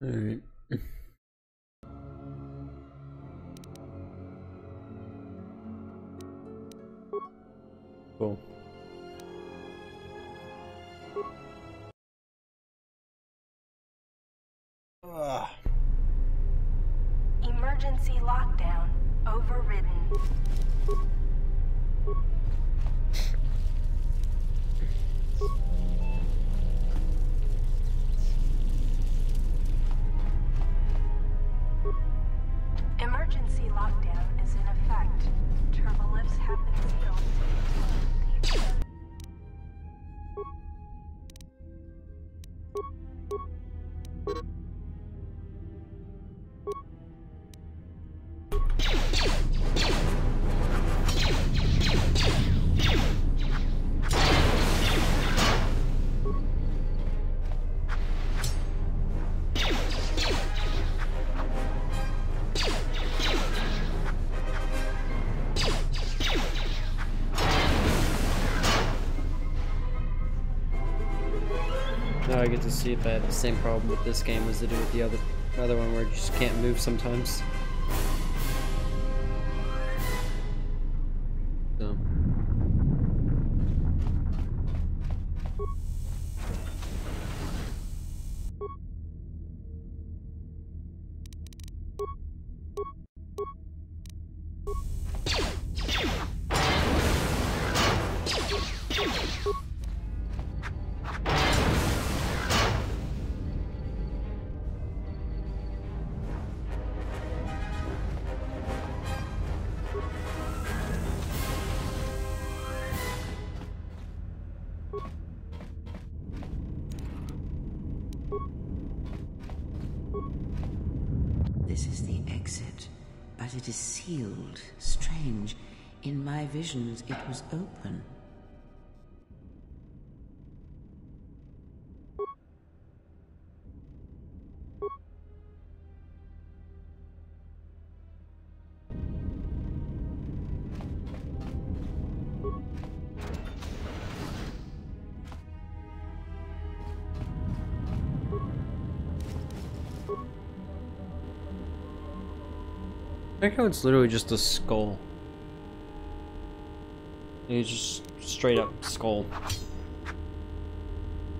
Alright. Cool. Emergency lockdown overridden. Emergency lockdown is in effect. Turbolifts have been sealed. Now I get to see if I have the same problem with this game as I do with the other one where you just can't move sometimes. So. This is the exit, but it is sealed. Strange. In my visions, it was open. I like how it's literally just a skull. It's just straight up skull.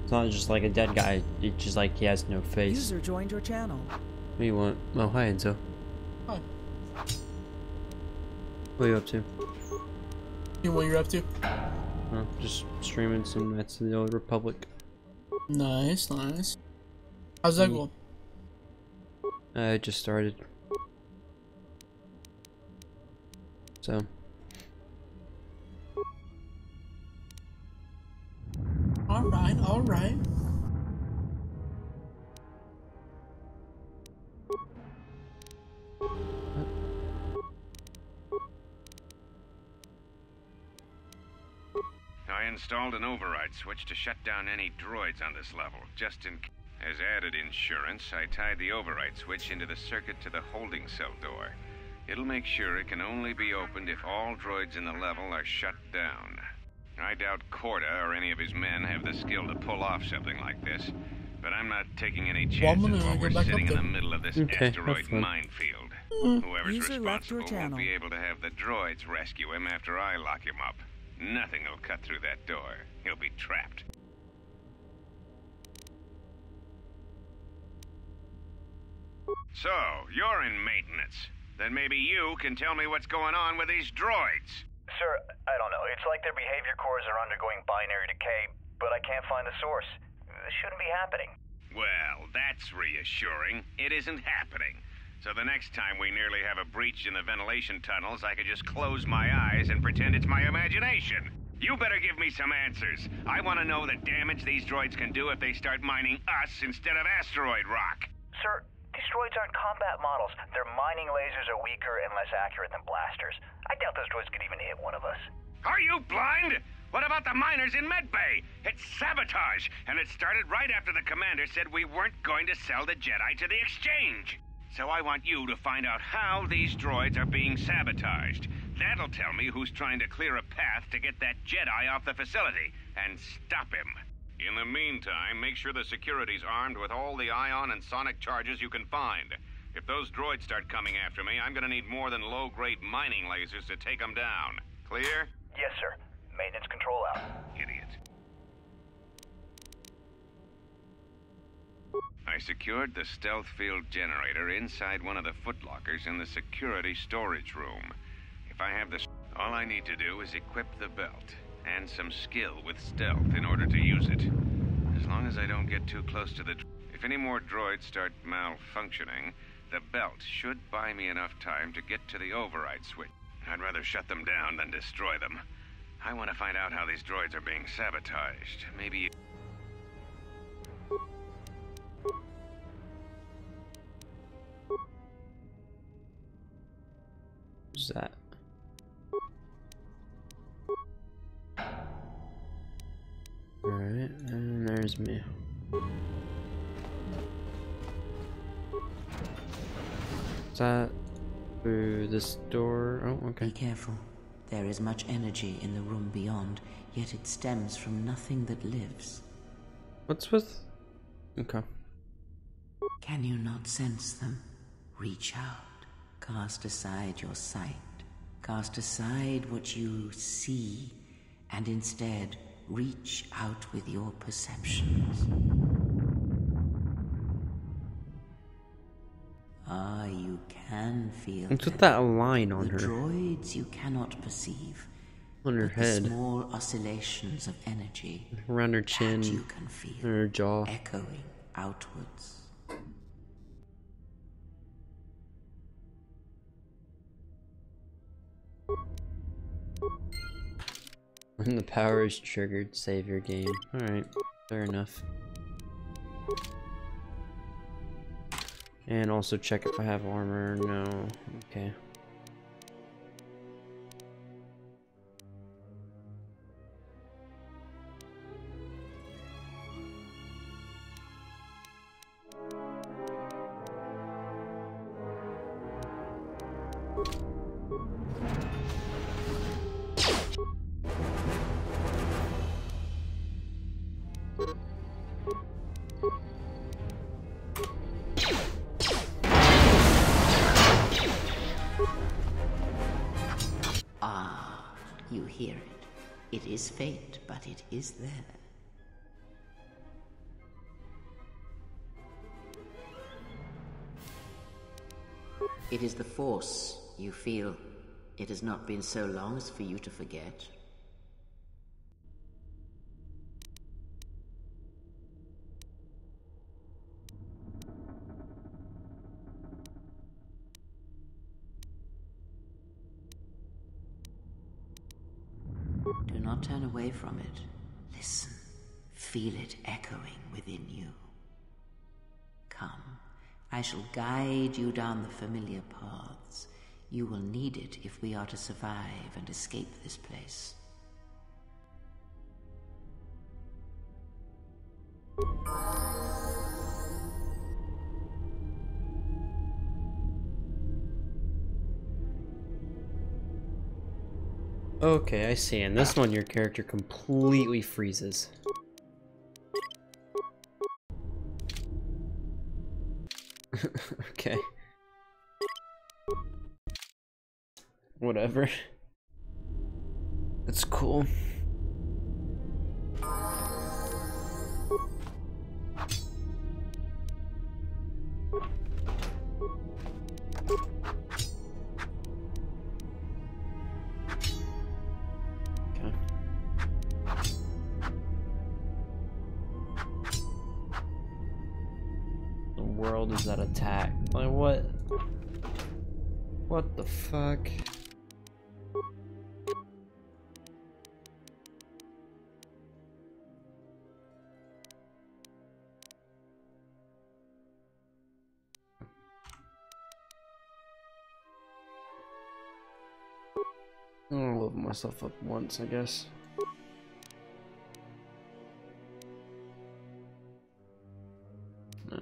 It's not just like a dead guy, it's just like he has no face. User joined your channel. What do you want? Oh, hi Enzo. Hi. What are you up to? You know what you're up to? Oh, just streaming some Knights of the Old Republic. Nice, nice. How's that going? I just started. So. Alright, alright. I installed an override switch to shut down any droids on this level, just in case. As added insurance, I tied the override switch into the circuit to the holding cell door. It'll make sure it can only be opened if all droids in the level are shut down. I doubt KOTOR or any of his men have the skill to pull off something like this, but I'm not taking any chances while we're sitting in the middle of this asteroid minefield. Whoever's User left your responsible won't channel. be able to have the droids rescue him after I lock him up. Nothing will cut through that door. He'll be trapped. So, you're in maintenance. Then maybe you can tell me what's going on with these droids. Sir, I don't know. It's like their behavior cores are undergoing binary decay, but I can't find the source. This shouldn't be happening. Well, that's reassuring. It isn't happening. So the next time we nearly have a breach in the ventilation tunnels, I could just close my eyes and pretend it's my imagination. You better give me some answers. I want to know the damage these droids can do if they start mining us instead of asteroid rock. Sir, these droids aren't combat models. Their mining lasers are weaker and less accurate than blasters. I doubt those droids could even hit one of us. Are you blind? What about the miners in Medbay? It's sabotage, and it started right after the commander said we weren't going to sell the Jedi to the exchange. So I want you to find out how these droids are being sabotaged. That'll tell me who's trying to clear a path to get that Jedi off the facility and stop him. In the meantime, make sure the security's armed with all the ion and sonic charges you can find. If those droids start coming after me, I'm gonna need more than low-grade mining lasers to take them down. Clear? Yes, sir. Maintenance control out. Idiot. I secured the stealth field generator inside one of the footlockers in the security storage room. If I have this, all I need to do is equip the belt and some skill with stealth in order to use it. As long as I don't get too close to the... If any more droids start malfunctioning, the belt should buy me enough time to get to the override switch. I'd rather shut them down than destroy them. I want to find out how these droids are being sabotaged. Maybe... What's that? Alright, and there's me. Is that through this door? Oh, okay. Be careful. There is much energy in the room beyond, yet it stems from nothing that lives. What's with... Okay. Can you not sense them? Reach out. Cast aside your sight. Cast aside what you see, and instead reach out with your perceptions. Ah, you can feel What's with them. that line on The her? droids you cannot perceive. On her but the head. small oscillations of energy Around her that chin. you can feel, And her jaw. echoing outwards. When the power is triggered, save your game. Alright, fair enough. And also check if I have armor. No. Okay. Ah, you hear it. It is fate, but it is there. It is the Force, you feel. It has not been so long as for you to forget. Do not turn away from it. Listen. Feel it echoing within you. Come. I shall guide you down the familiar paths. You will need it if we are to survive and escape this place. Okay, I see. In this one, your character completely freezes. Okay. Whatever. That's cool. Okay. The world is at attack. Like what? What the fuck? I'll level myself up once, I guess. No.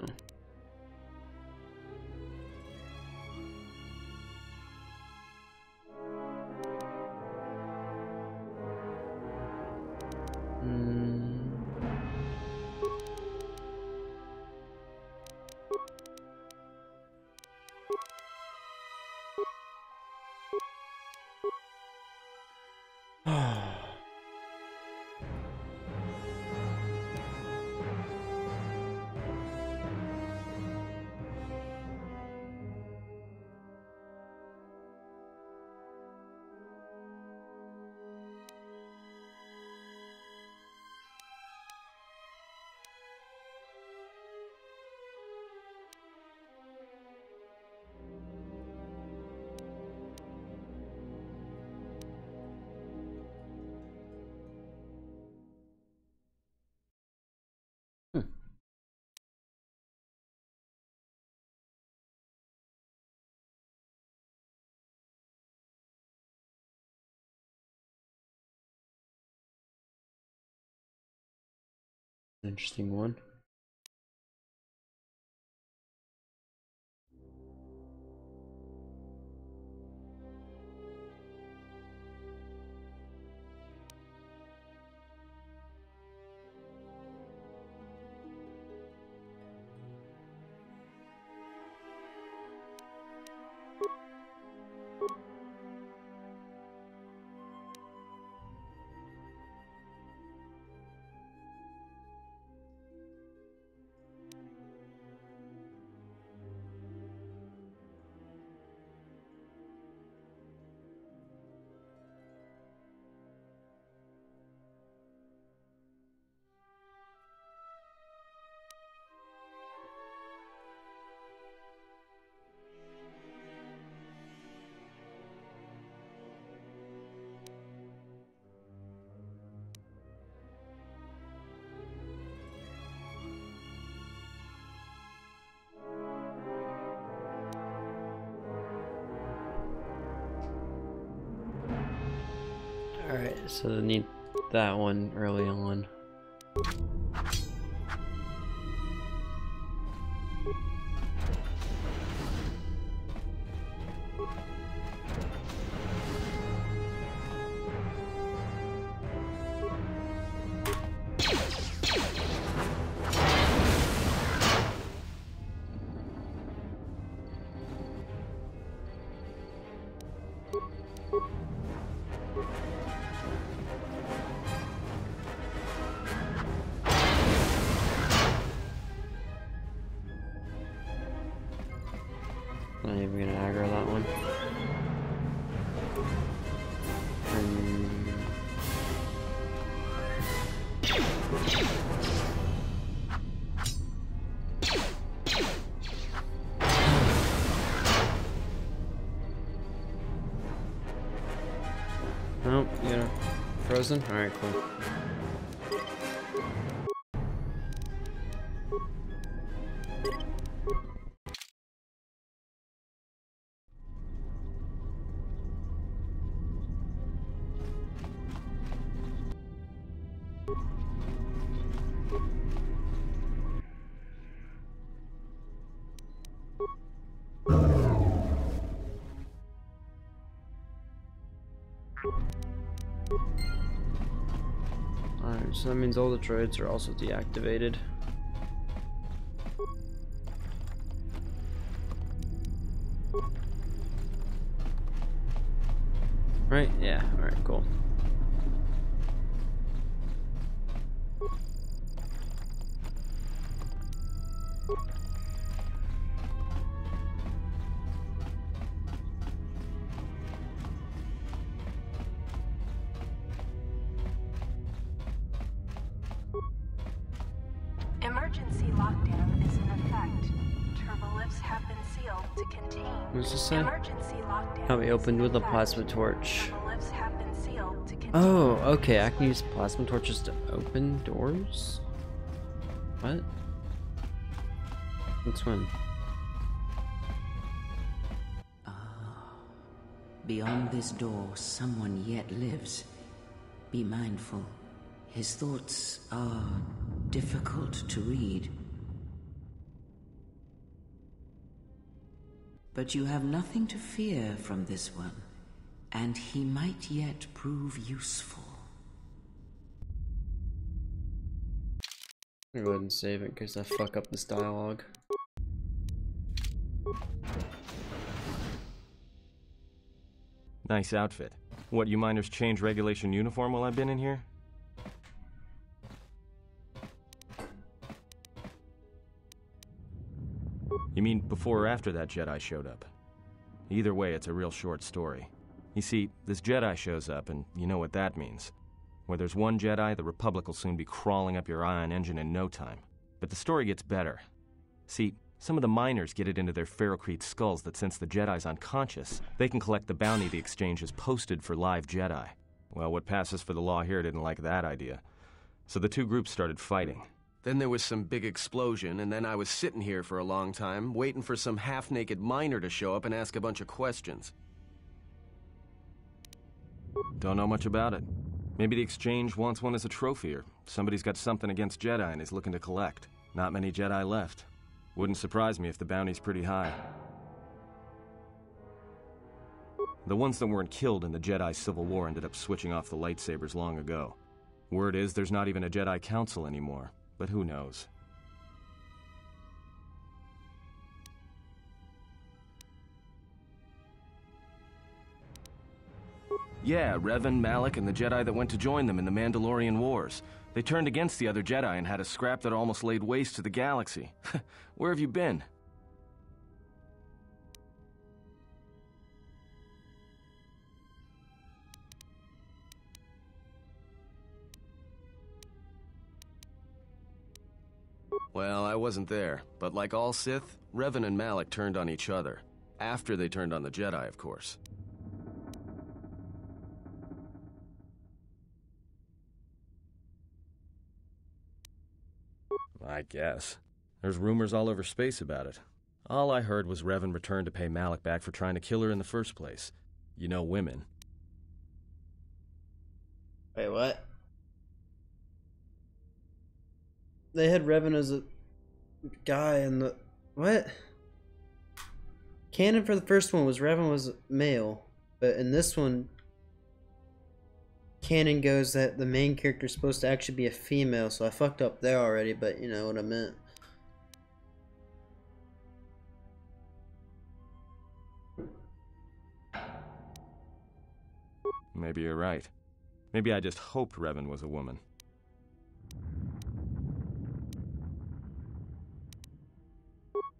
Interesting one. Alright, so I need that one early on. Not even gonna aggro that one. Nope, yeah. Frozen? Alright, cool. Alright, so that means all the droids are also deactivated. Right? Yeah, alright, cool. Emergency lockdown is in effect. Turbolifts have been sealed to contain. What does this say? Emergency lockdown. Can be opened with a plasma torch. Oh, okay, I can use plasma torches to open doors? What? Which one? Beyond this door, someone yet lives. Be mindful. His thoughts are difficult to read. But you have nothing to fear from this one, and he might yet prove useful. I'm gonna go ahead and save it in case I fuck up this dialogue. Nice outfit. What, you miners change regulation uniform while I've been in here? You mean before or after that Jedi showed up? Either way, it's a real short story. You see, this Jedi shows up, and you know what that means. Where there's one Jedi, the Republic will soon be crawling up your ion engine in no time. But the story gets better. See, some of the miners get it into their ferrocrete skulls that since the Jedi's unconscious, they can collect the bounty the exchange has posted for live Jedi. Well, what passes for the law here didn't like that idea. So the two groups started fighting. Then there was some big explosion, and then I was sitting here for a long time, waiting for some half-naked miner to show up and ask a bunch of questions. Don't know much about it. Maybe the exchange wants one as a trophy or Somebody's got something against Jedi and is looking to collect. Not many Jedi left. Wouldn't surprise me if the bounty's pretty high. The ones that weren't killed in the Jedi Civil War ended up switching off the lightsabers long ago. Word is there's not even a Jedi Council anymore, but who knows? Yeah, Revan, Malak, and the Jedi that went to join them in the Mandalorian Wars. They turned against the other Jedi and had a scrap that almost laid waste to the galaxy. Where have you been? Well, I wasn't there, but like all Sith, Revan and Malak turned on each other. After they turned on the Jedi, of course. I guess. There's rumors all over space about it. All I heard was Revan returned to pay Malak back for trying to kill her in the first place. You know women. Wait, what? They had Revan as a guy in the... What? Canon for the first one was Revan was male, but in this one, canon goes that the main character is supposed to actually be a female, so I fucked up there already, but you know what I meant. Maybe you're right. Maybe I just hoped Revan was a woman.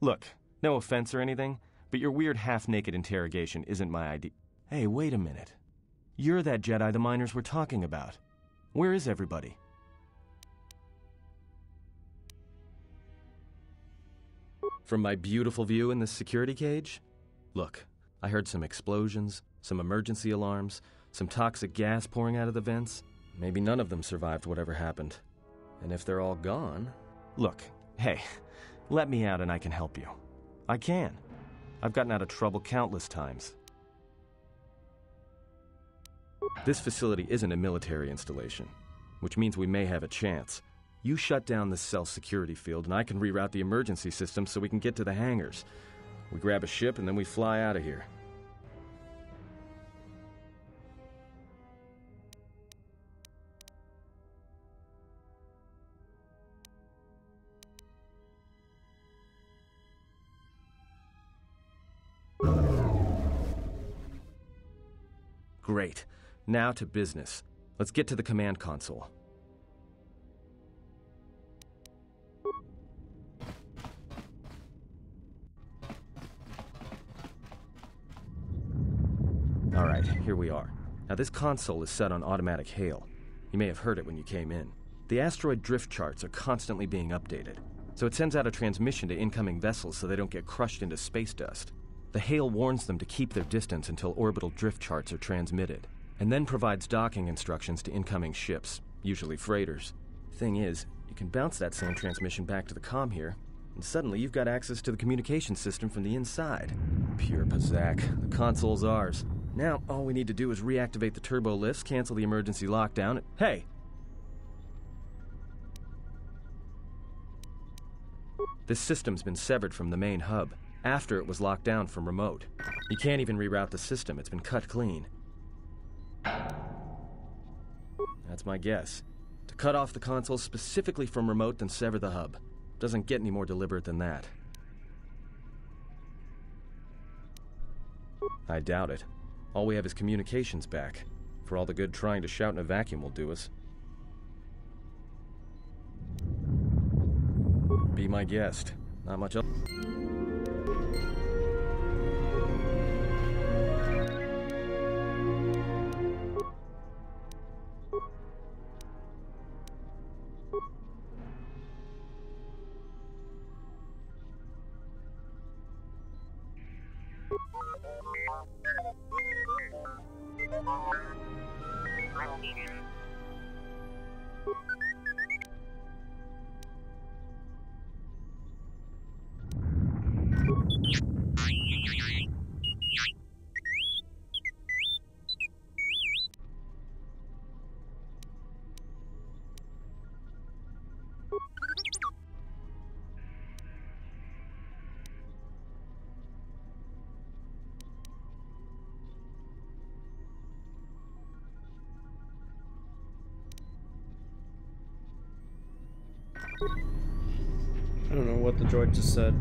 Look, no offense or anything, but your weird half-naked interrogation isn't my idea. Hey, wait a minute. You're that Jedi the miners were talking about. Where is everybody? From my beautiful view in this security cage? Look, I heard some explosions, some emergency alarms, some toxic gas pouring out of the vents. Maybe none of them survived whatever happened. And if they're all gone... Look, hey, let me out and I can help you. I can. I've gotten out of trouble countless times. This facility isn't a military installation, which means we may have a chance. You shut down the cell security field and I can reroute the emergency system so we can get to the hangars. We grab a ship and then we fly out of here. Great. Now to business. Let's get to the command console. Alright, here we are. Now this console is set on automatic hail. You may have heard it when you came in. The asteroid drift charts are constantly being updated, so it sends out a transmission to incoming vessels so they don't get crushed into space dust. The hail warns them to keep their distance until orbital drift charts are transmitted, and then provides docking instructions to incoming ships, usually freighters. Thing is, you can bounce that same transmission back to the comm here, and suddenly you've got access to the communication system from the inside. Pure pizzazz. The console's ours. Now, all we need to do is reactivate the turbo lifts, cancel the emergency lockdown, and... Hey! This system's been severed from the main hub, after it was locked down from remote. You can't even reroute the system, it's been cut clean. That's my guess. To cut off the console specifically from remote, then sever the hub. Doesn't get any more deliberate than that. I doubt it. All we have is communications back. For all the good trying to shout in a vacuum will do us. Be my guest. Not much else. I don't know what the droid just said.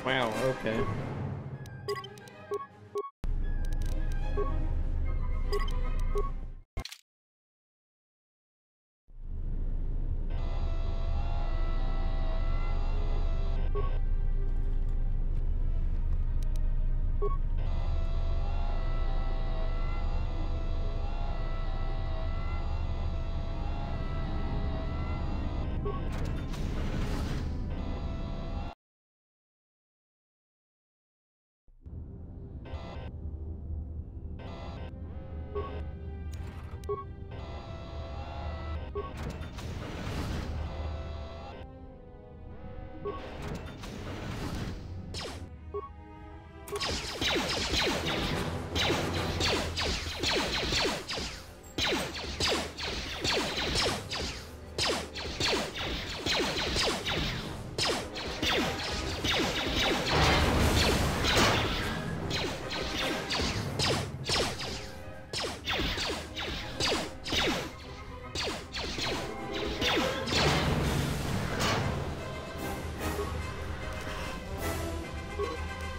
Wow, okay.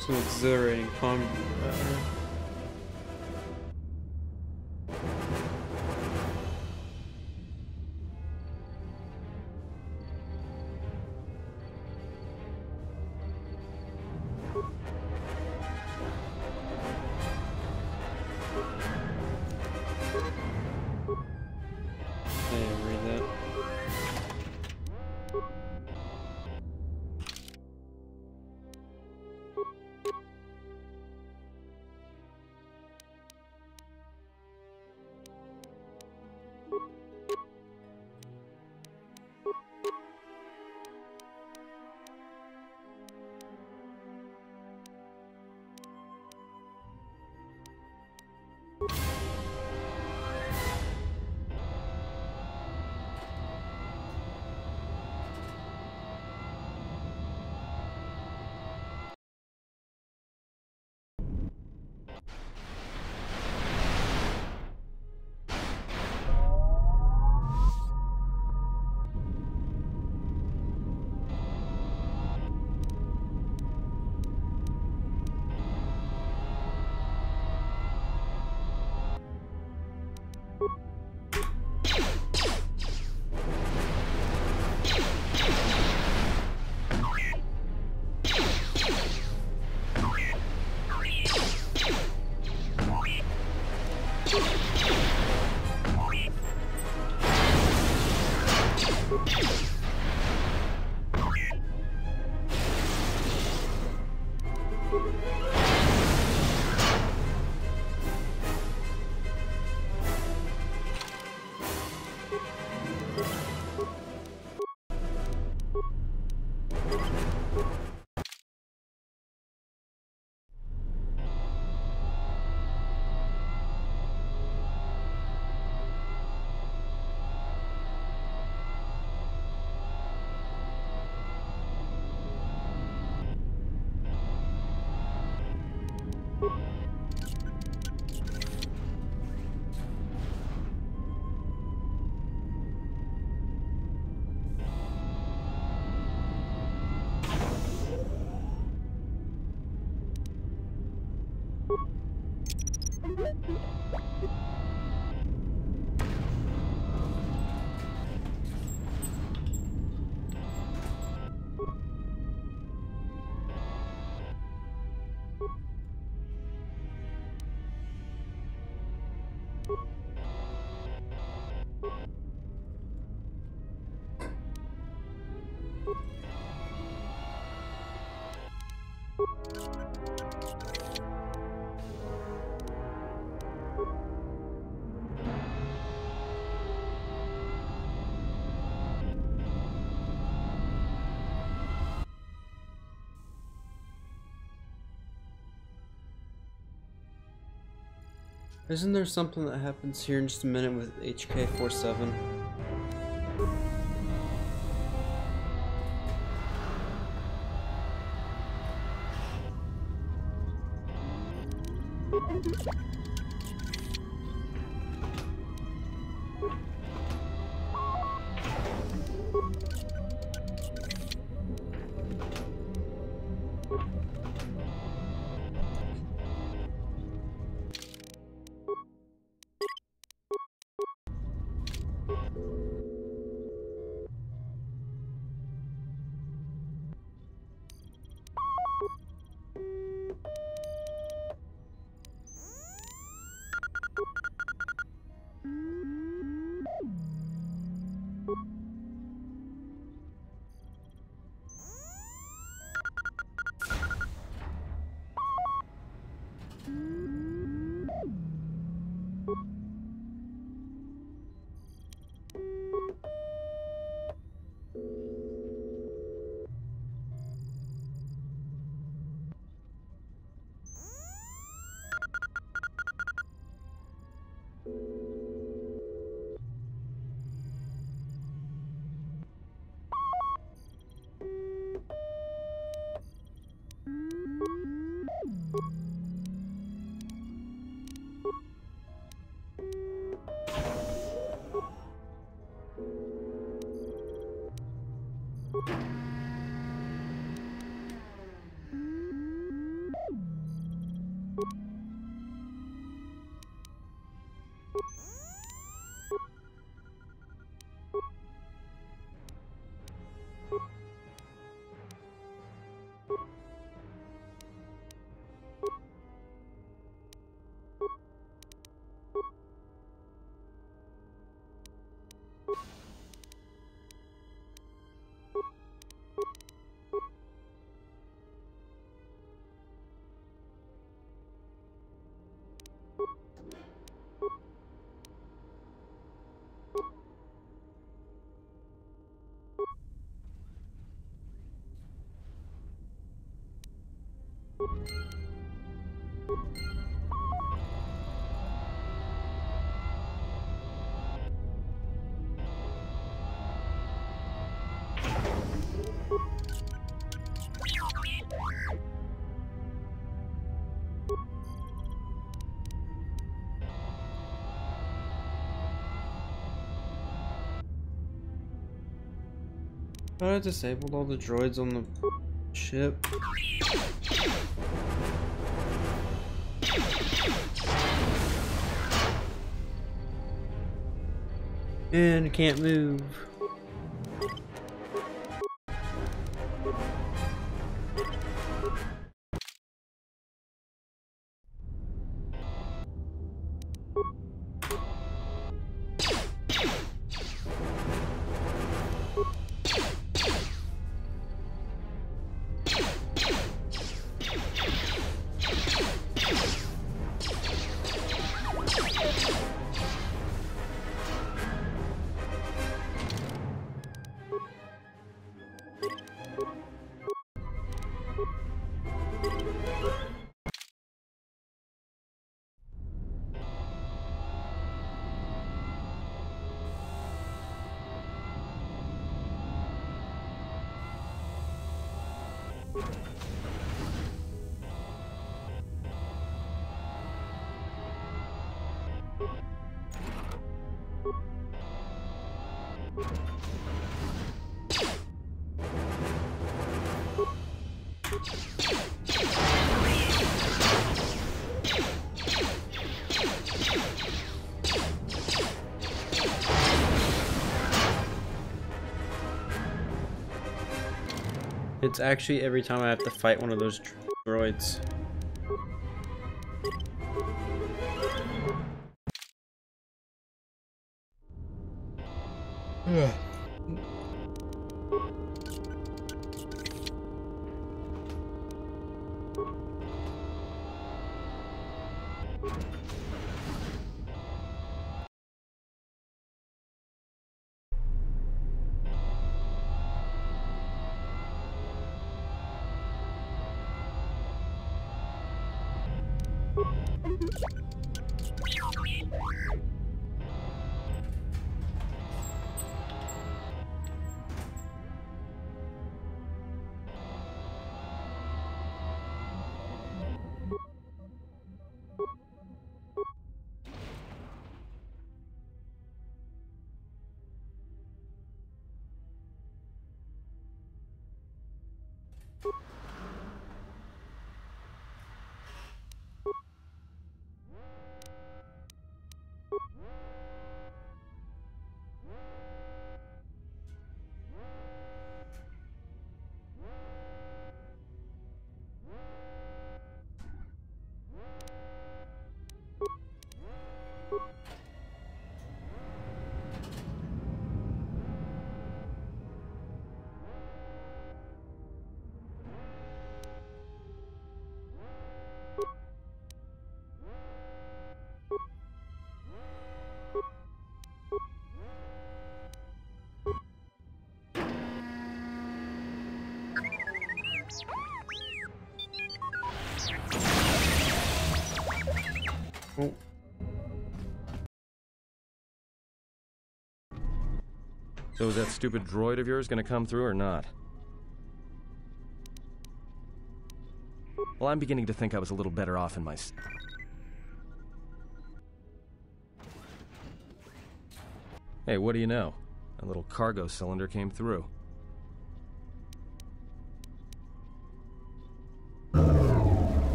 So exhilarating combat. I didn't read that. Isn't there something that happens here in just a minute with HK-47? Thought I disabled all the droids on the ship. And can't move. It's actually every time I have to fight one of those droids. Oh. So is that stupid droid of yours gonna come through or not? Well, I'm beginning to think I was a little better off in my... Hey, what do you know? A little cargo cylinder came through.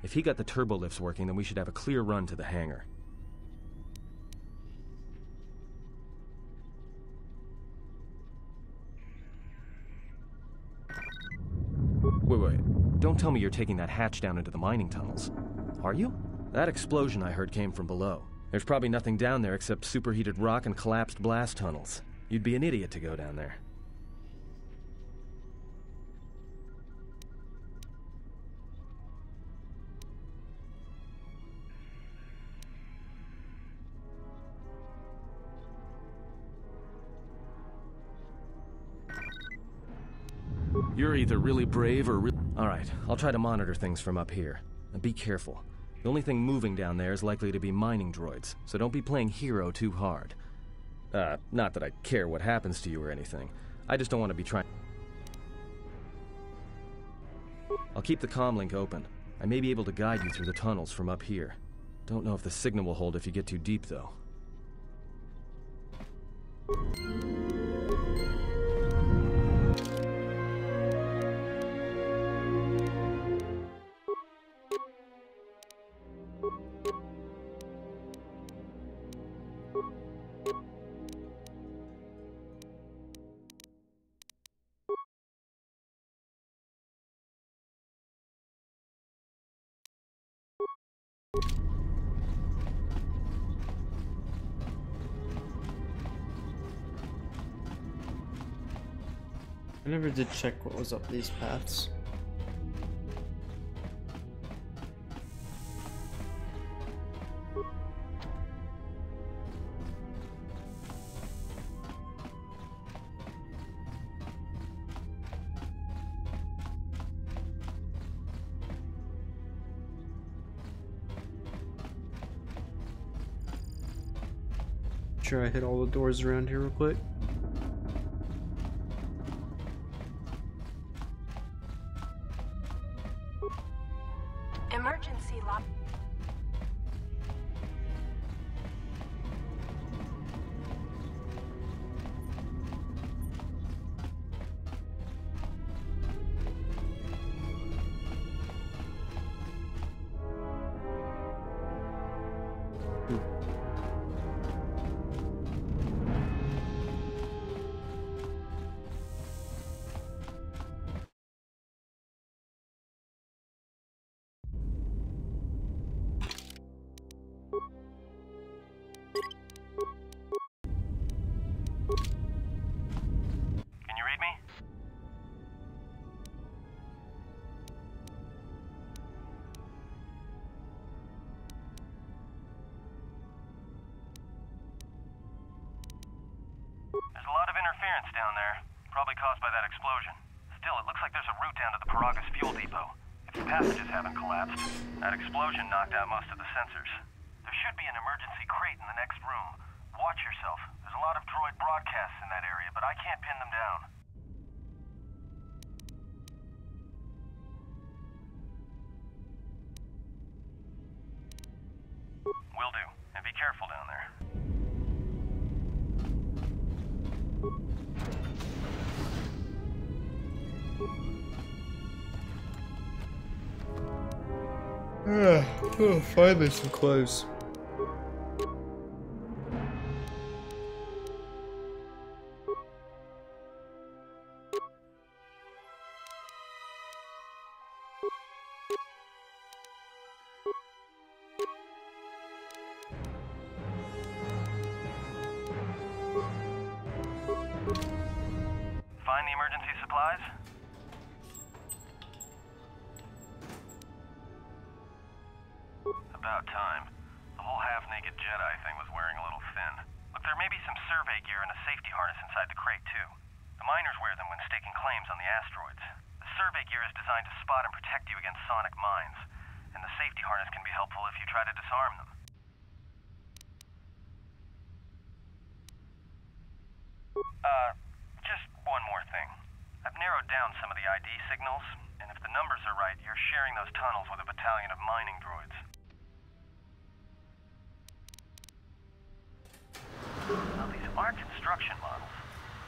If he got the turbo lifts working, then we should have a clear run to the hangar. Wait. Don't tell me you're taking that hatch down into the mining tunnels. Are you? That explosion I heard came from below. There's probably nothing down there except superheated rock and collapsed blast tunnels. You'd be an idiot to go down there. You're either really brave or Alright, I'll try to monitor things from up here. And be careful. The only thing moving down there is likely to be mining droids, so don't be playing hero too hard. Not that I care what happens to you or anything. I just don't want to be trying... I'll keep the comm link open. I may be able to guide you through the tunnels from up here. Don't know if the signal will hold if you get too deep, though. I never did check what was up these paths. sure I hit all the doors around here real quick. Emergency lock. Can you read me? There's a lot of interference down there, probably caused by that explosion. Still, it looks like there's a route down to the Paragas fuel depot. If the passages haven't collapsed, that explosion knocked out most of the sensors. There should be an emergency crate in the next room. Watch yourself. There's a lot of droid broadcasts in that area, but I can't pin them down. Will do. And be careful down there. Oh, finally some clothes. Find the emergency supplies? About time. The whole half-naked Jedi thing was wearing a little thin. Look, there may be some survey gear and a safety harness inside the crate, too. The miners wear them when staking claims on the asteroids. The survey gear is designed to spot and protect you against sonic mines, and the safety harness can be helpful if you try to disarm them. Just one more thing. I've narrowed down some of the ID signals, and if the numbers are right, you're sharing those tunnels with a battalion of mining droids. Now, these aren't construction models.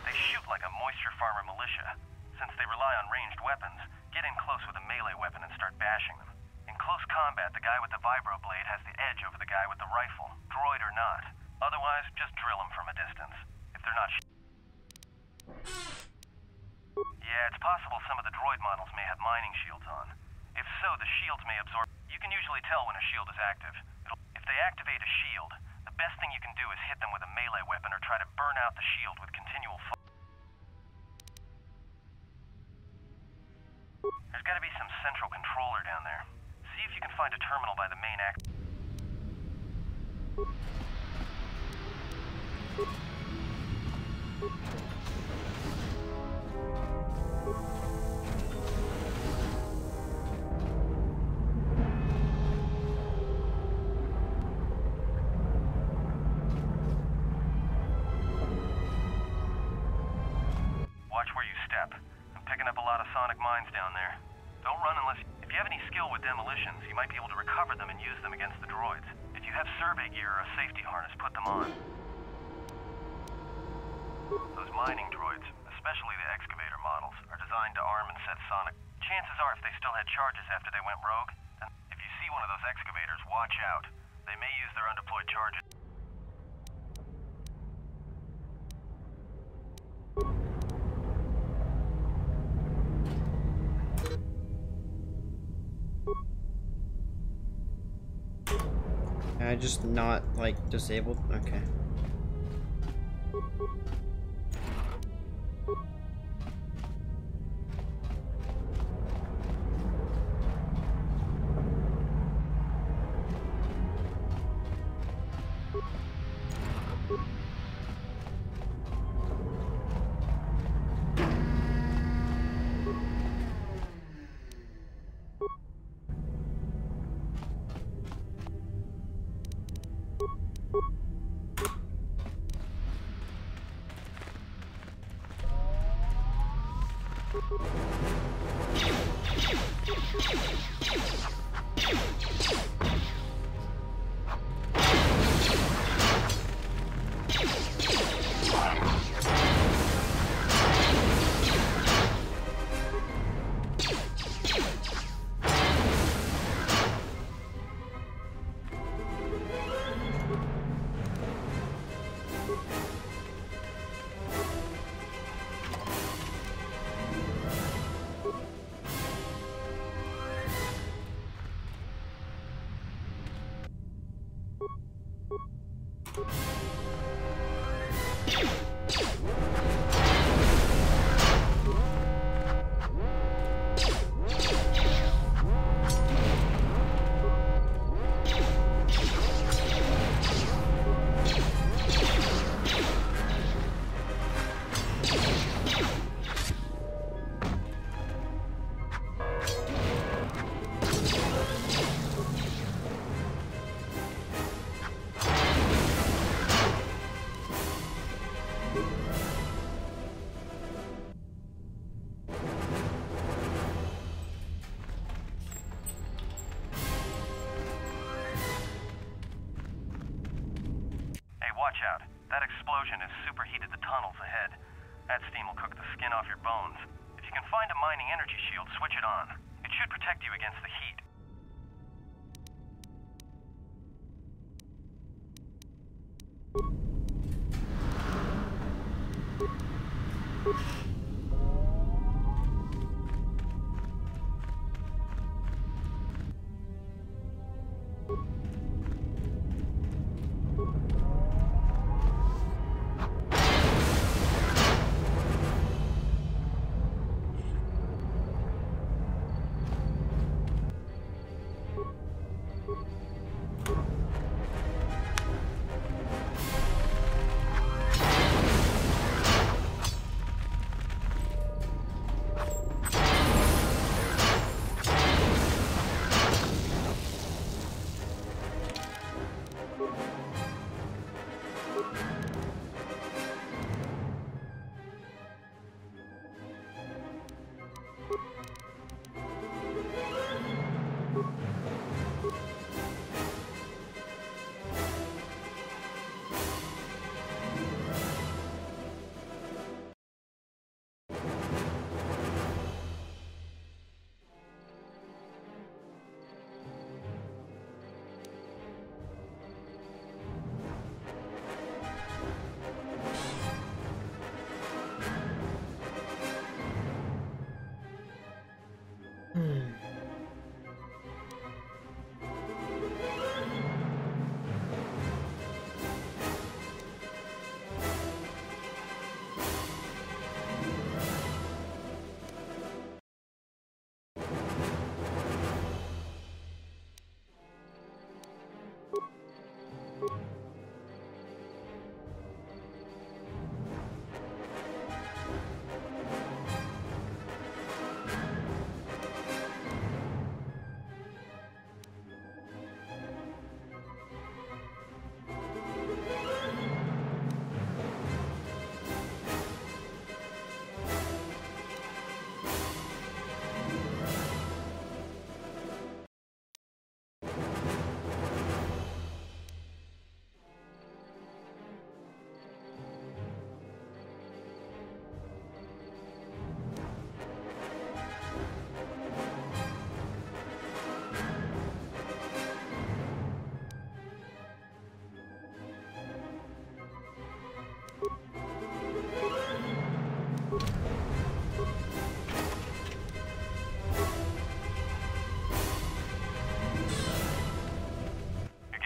They shoot like a moisture farmer militia. Since they rely on ranged weapons, get in close with a melee weapon and start bashing them. In close combat, the guy with the vibro blade has the edge over the guy with the rifle, droid or not. Otherwise, just drill them from a distance. If they're not Yeah, it's possible some of the droid models may have mining shields on. If so, the shields may absorb... You can usually tell when a shield is active. If they activate a shield, the best thing you can do is hit them with a melee weapon or try to burn out the shield with continual fire. There's gotta be some central controller down there. See if you can find a terminal by the main act... Watch where you step. I'm picking up a lot of sonic mines down there. Don't run unless... If you have any skill with demolitions, you might be able to recover them and use them against the droids. If you have survey gear or a safety harness, put them on. Those mining droids, especially the excavator models, are designed to arm and set sonic. Chances are if they still had charges after they went rogue, then if you see one of those excavators, watch out. They may use their undeployed charges. Am I just not, like, disabled? Okay. Watch out. That explosion has superheated the tunnels ahead. That steam will cook the skin off your bones. If you can find a mining energy shield, switch it on. It should protect you against the heat.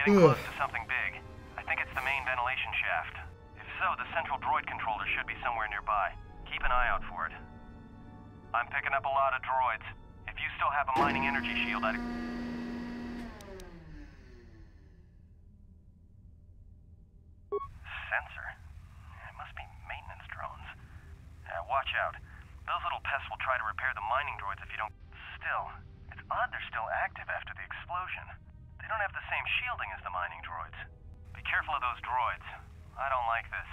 Getting close to something big. I think it's the main ventilation shaft. If so, the central droid controller should be somewhere nearby. Keep an eye out for it. I'm picking up a lot of droids. If you still have a mining energy shield, I'd... Sensor? It must be maintenance drones. Watch out. Those little pests will try to repair the mining droids if you don't... Still, it's odd they're still active after the explosion. They don't have the same shielding as the mining droids. Be careful of those droids. I don't like this.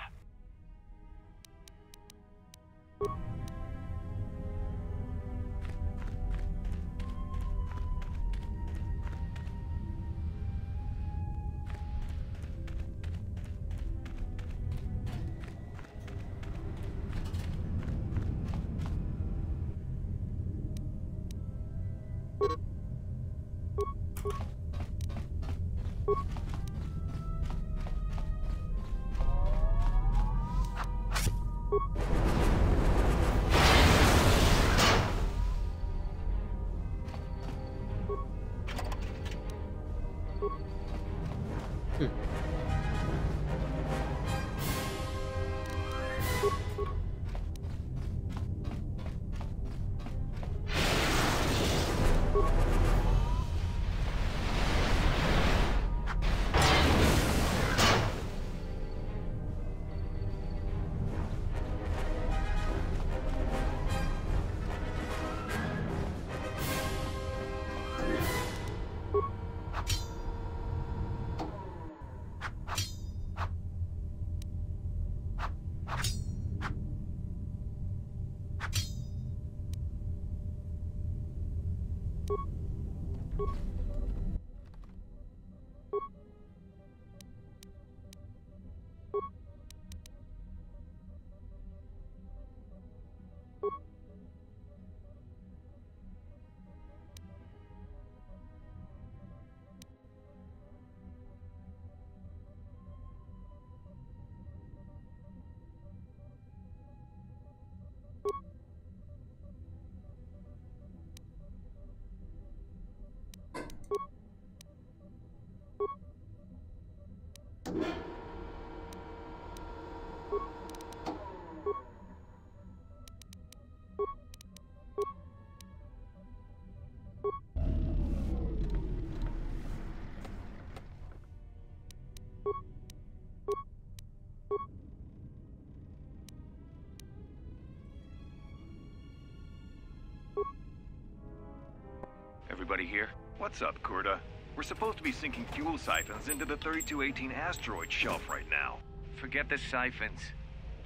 Everybody here? What's up, Kurta? We're supposed to be sinking fuel siphons into the 3218 asteroid shelf right now. Forget the siphons.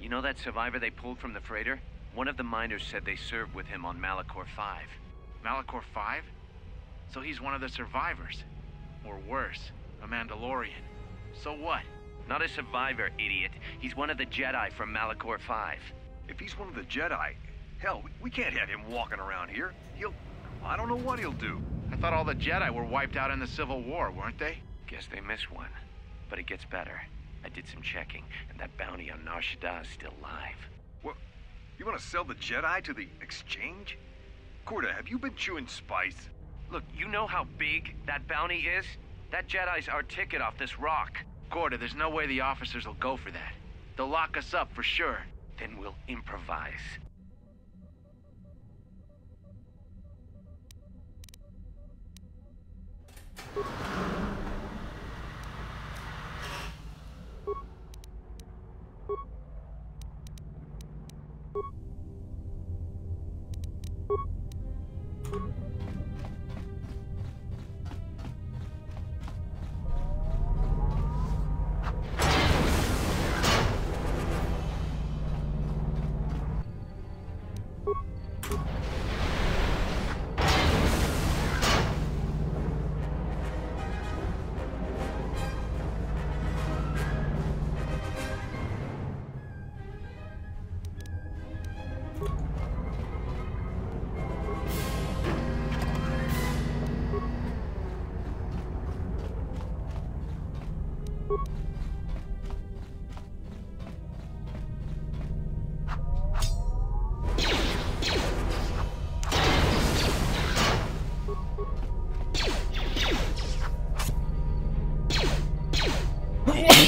You know that survivor they pulled from the freighter? One of the miners said they served with him on Malachor 5. Malachor 5? So he's one of the survivors. Or worse, a Mandalorian. So what? Not a survivor, idiot. He's one of the Jedi from Malachor 5. If he's one of the Jedi, hell, we can't have him walking around here. I don't know what he'll do. I thought all the Jedi were wiped out in the Civil War, weren't they? Guess they missed one. But it gets better. I did some checking, and that bounty on Nar Shaddaa is still live. What? You want to sell the Jedi to the exchange? Kurta, have you been chewing spice? Look, you know how big that bounty is? That Jedi's our ticket off this rock. Gorda, there's no way the officers will go for that. They'll lock us up for sure. Then we'll improvise.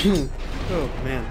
Oh, man.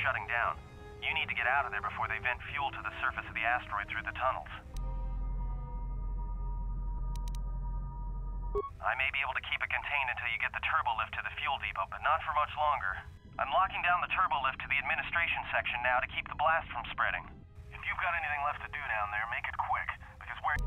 Shutting down. You need to get out of there before they vent fuel to the surface of the asteroid through the tunnels. I may be able to keep it contained until you get the turbo lift to the fuel depot, but not for much longer. I'm locking down the turbo lift to the administration section now to keep the blast from spreading. If you've got anything left to do down there, make it quick, because we're...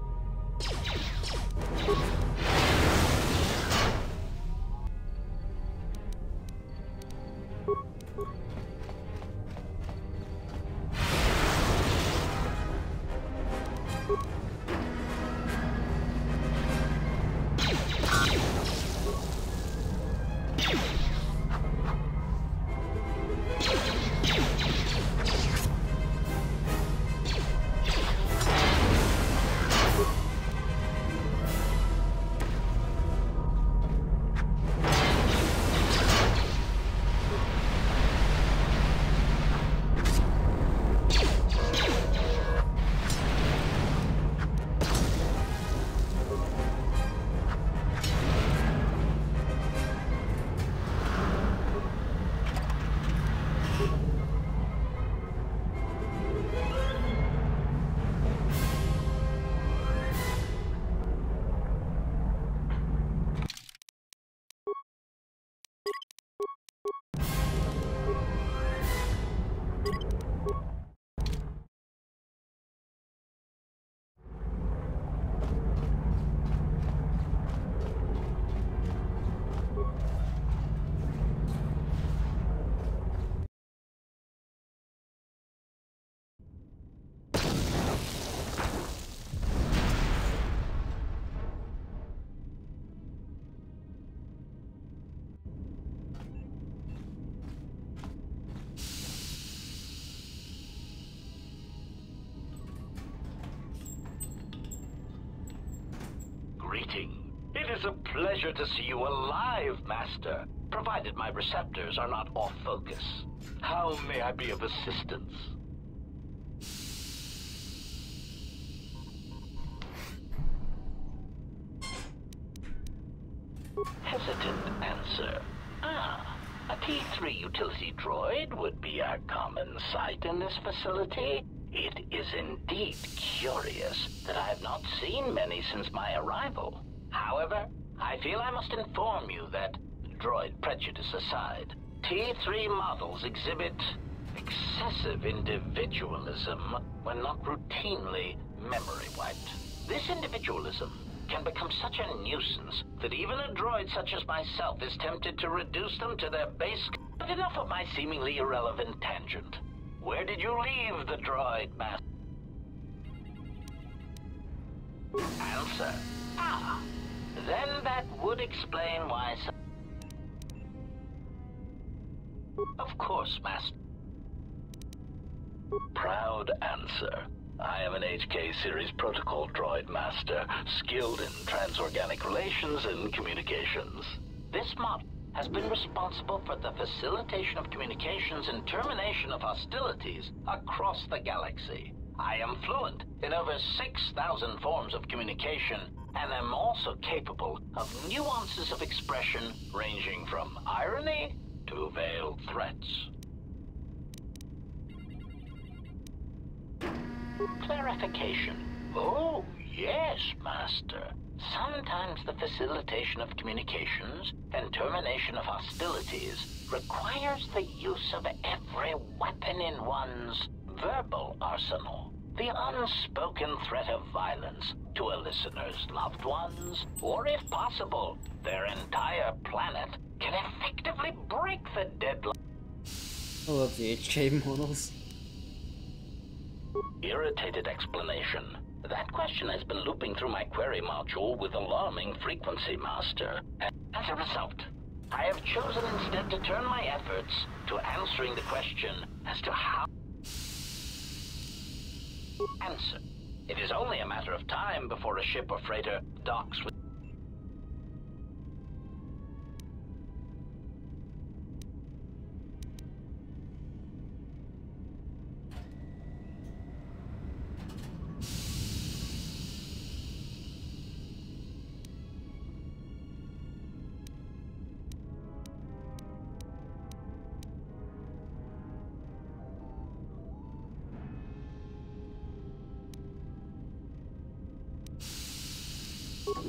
It is a pleasure to see you alive, Master, provided my receptors are not off focus. How may I be of assistance? Hesitant answer. A T3 utility droid would be a common sight in this facility. It is indeed curious that I have not seen many since my arrival. However, I feel I must inform you that, droid prejudice aside, T3 models exhibit excessive individualism when not routinely memory wiped. This individualism can become such a nuisance that even a droid such as myself is tempted to reduce them to their base. But enough of my seemingly irrelevant tangent. Where did you leave the droid, Master? Answer. Then that would explain why Of course, Master. Proud answer. I am an HK Series Protocol Droid Master, skilled in transorganic relations and communications. This model has been responsible for the facilitation of communications and termination of hostilities across the galaxy. I am fluent in over 6,000 forms of communication, and am also capable of nuances of expression ranging from irony to veiled threats. Clarification. Oh, yes, Master. Sometimes the facilitation of communications and termination of hostilities requires the use of every weapon in one's verbal arsenal. The unspoken threat of violence to a listener's loved ones, or if possible, their entire planet, can effectively break the deadline. I love the HK models. Irritated explanation. That question has been looping through my query module with alarming frequency, Master. As a result, I have chosen instead to turn my efforts to answering the question as to how... Answer. It is only a matter of time before a ship or freighter docks with...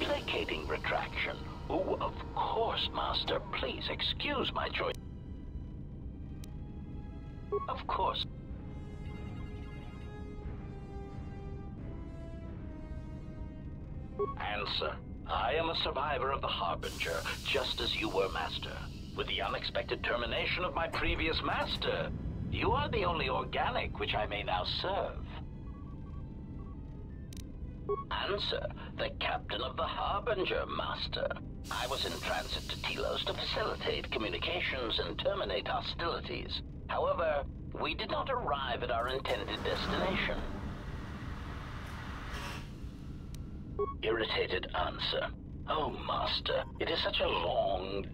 Placating retraction. Oh, of course, Master. Please excuse my choice. Of course. Answer. I am a survivor of the Harbinger, just as you were, Master. With the unexpected termination of my previous Master, you are the only organic which I may now serve. Answer. The captain of the Harbinger, Master. I was in transit to Telos to facilitate communications and terminate hostilities. However, we did not arrive at our intended destination. Irritated answer. Oh, Master, it is such a long...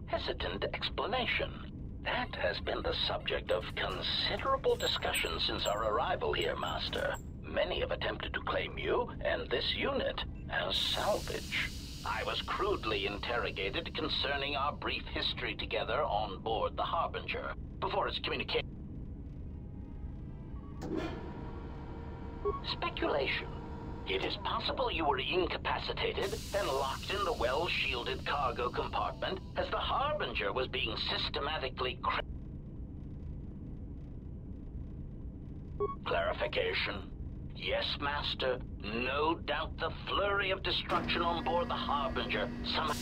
Hesitant explanation. That has been the subject of considerable discussion since our arrival here, Master. Many have attempted to claim you and this unit as salvage. I was crudely interrogated concerning our brief history together on board the Harbinger before its communication. Speculation. It is possible you were incapacitated and locked in the well-shielded cargo compartment as the Harbinger was being systematically... Clarification. Yes, Master. No doubt the flurry of destruction on board the Harbinger somehow...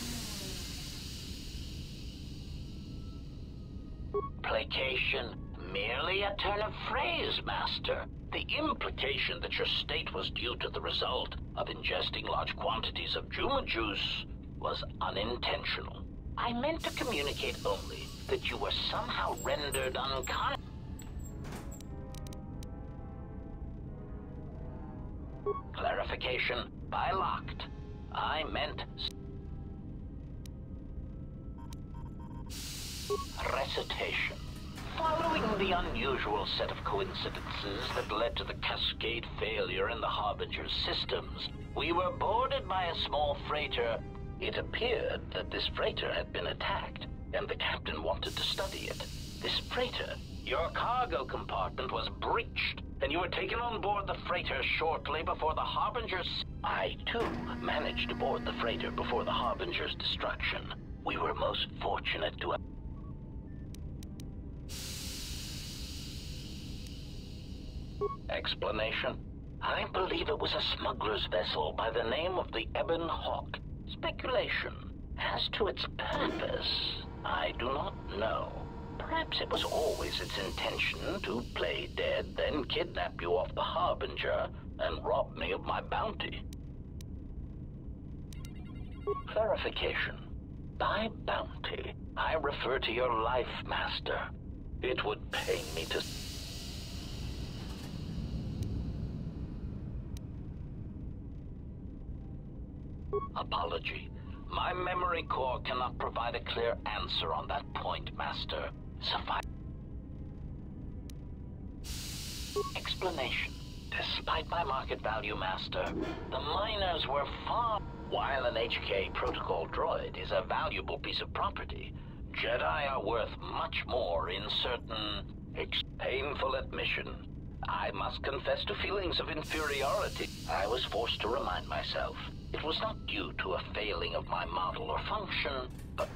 Placation. Merely a turn of phrase, Master. The implication that your state was due to the result of ingesting large quantities of Juma juice was unintentional. I meant to communicate only that you were somehow rendered unconscious. Clarification. By locked, I meant... Recitation. Following the unusual set of coincidences that led to the cascade failure in the Harbinger's systems, we were boarded by a small freighter. It appeared that this freighter had been attacked, and the captain wanted to study it. This freighter, your cargo compartment was breached, and you were taken on board the freighter shortly before the Harbinger's... I, too, managed to board the freighter before the Harbinger's destruction. We were most fortunate to have... Explanation. I believe it was a smuggler's vessel by the name of the Ebon Hawk. Speculation. As to its purpose, I do not know. Perhaps it was always its intention to play dead, then kidnap you off the Harbinger and rob me of my bounty. Clarification. By bounty, I refer to your life, Master. It would pain me to... Apology. My memory core cannot provide a clear answer on that point, Master. Suffice. Explanation. Despite my market value, Master, the miners were far... While an HK protocol droid is a valuable piece of property, Jedi are worth much more in certain... painful admission. I must confess to feelings of inferiority. I was forced to remind myself. It was not due to a failing of my model or function, but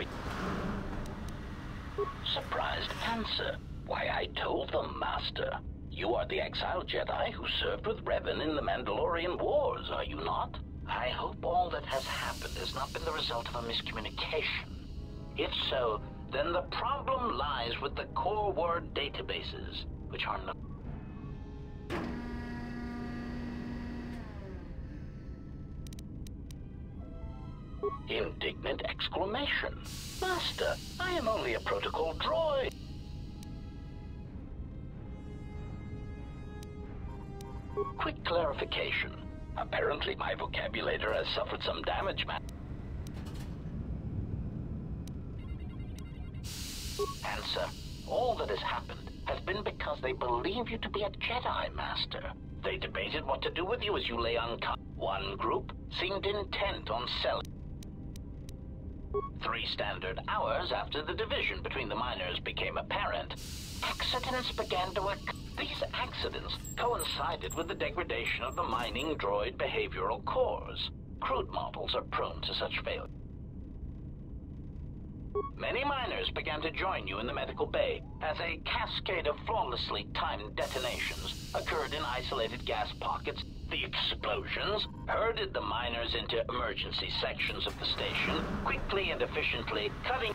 surprised answer. Why, I told them, Master. You are the exiled Jedi who served with Revan in the Mandalorian Wars, are you not? I hope all that has happened has not been the result of a miscommunication. If so, then the problem lies with the core word databases, which are not... Indignant exclamation. Master, I am only a protocol droid. Quick clarification. Apparently my vocabulator has suffered some damage, Answer. All that has happened has been because they believe you to be a Jedi, Master. They debated what to do with you as you lay unconscious. One group seemed intent on selling. 3 standard hours after the division between the miners became apparent, accidents began to occur. These accidents coincided with the degradation of the mining droid behavioral cores. Crude models are prone to such failure. Many miners began to join you in the medical bay as a cascade of flawlessly timed detonations occurred in isolated gas pockets. The explosions herded the miners into emergency sections of the station, quickly and efficiently cutting...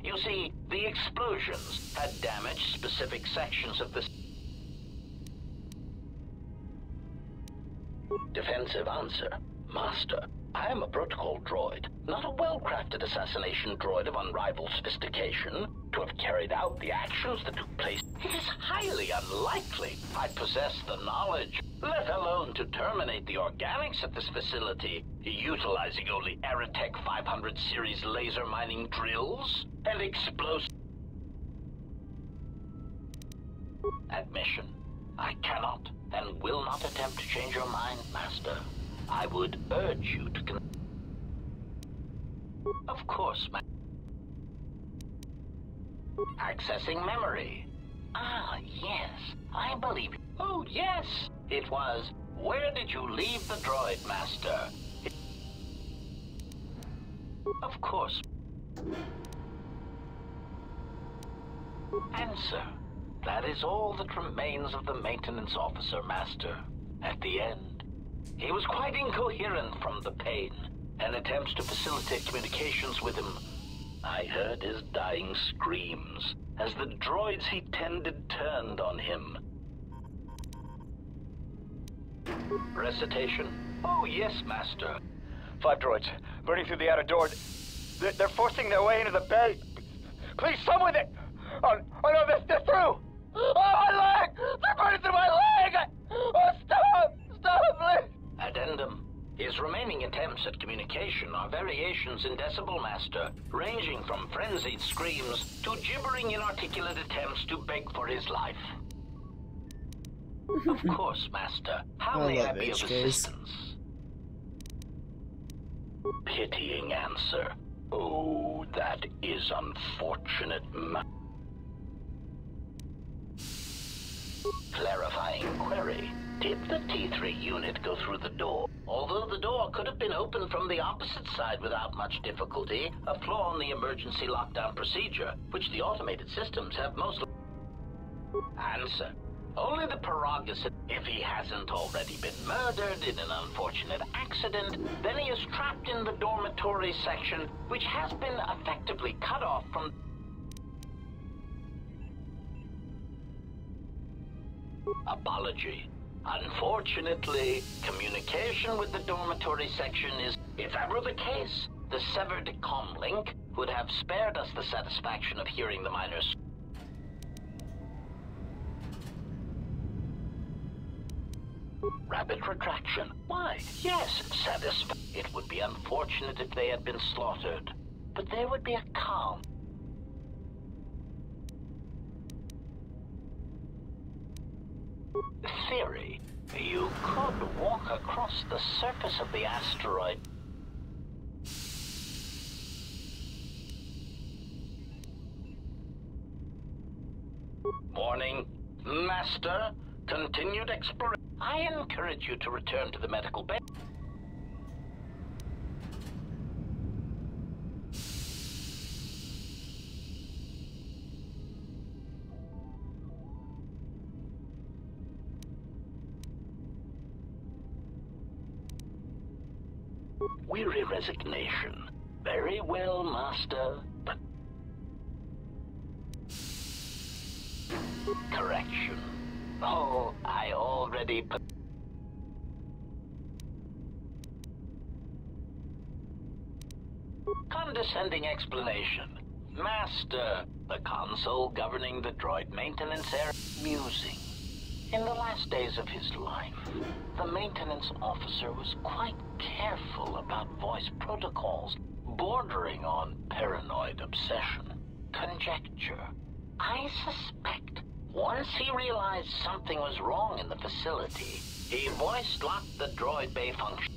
You see, the explosions had damaged specific sections of the... Defensive answer. Master, I am a protocol droid, not a well-crafted assassination droid of unrivaled sophistication. To have carried out the actions that took place, it is highly unlikely I possess the knowledge, let alone to terminate the organics at this facility, utilizing only Aerotech 500 series laser mining drills and explosives. Admission. I cannot and will not attempt to change your mind, Master. I would urge you to Of course, Accessing memory. Ah, yes. I believe... Oh, yes. It was... Where did you leave the droid, Master? Of course. Answer. That is all that remains of the maintenance officer, Master. At the end, he was quite incoherent from the pain, and attempts to facilitate communications with him. I heard his dying screams as the droids he tended turned on him. Recitation? Oh, yes, Master. 5 droids, burning through the outer door. They're forcing their way into the bay. Please, someone that... Oh, no, they're through! Oh, my leg! They're burning through my leg! Oh, stop! Stop, please! Addendum. His remaining attempts at communication are variations in decibel, Master, ranging from frenzied screams to gibbering inarticulate attempts to beg for his life. Of course, Master. How may I be of assistance? Pitying answer. Oh, that is unfortunate, Clarifying query. Did the T3 unit go through the door? Although the door could have been opened from the opposite side without much difficulty, a flaw in the emergency lockdown procedure, which the automated systems have most... Answer. Only the prerogative. If he hasn't already been murdered in an unfortunate accident, then he is trapped in the dormitory section, which has been effectively cut off from... Apology. Unfortunately, communication with the dormitory section is... If that were the case, the severed comm link would have spared us the satisfaction of hearing the miners... Rapid retraction. Why, yes, It would be unfortunate if they had been slaughtered, but there would be a calm. Theory. You could walk across the surface of the asteroid. warning. Master, continued exploration. I encourage you to return to the medical bay. Weary resignation. Very well, Master, but... Correction. Oh, I already... Condescending explanation. Master, the console governing the droid maintenance area... Musing. In the last days of his life, the maintenance officer was quite careful about voice protocols, bordering on paranoid obsession. Conjecture. I suspect once he realized something was wrong in the facility, he voice-locked the droid bay function.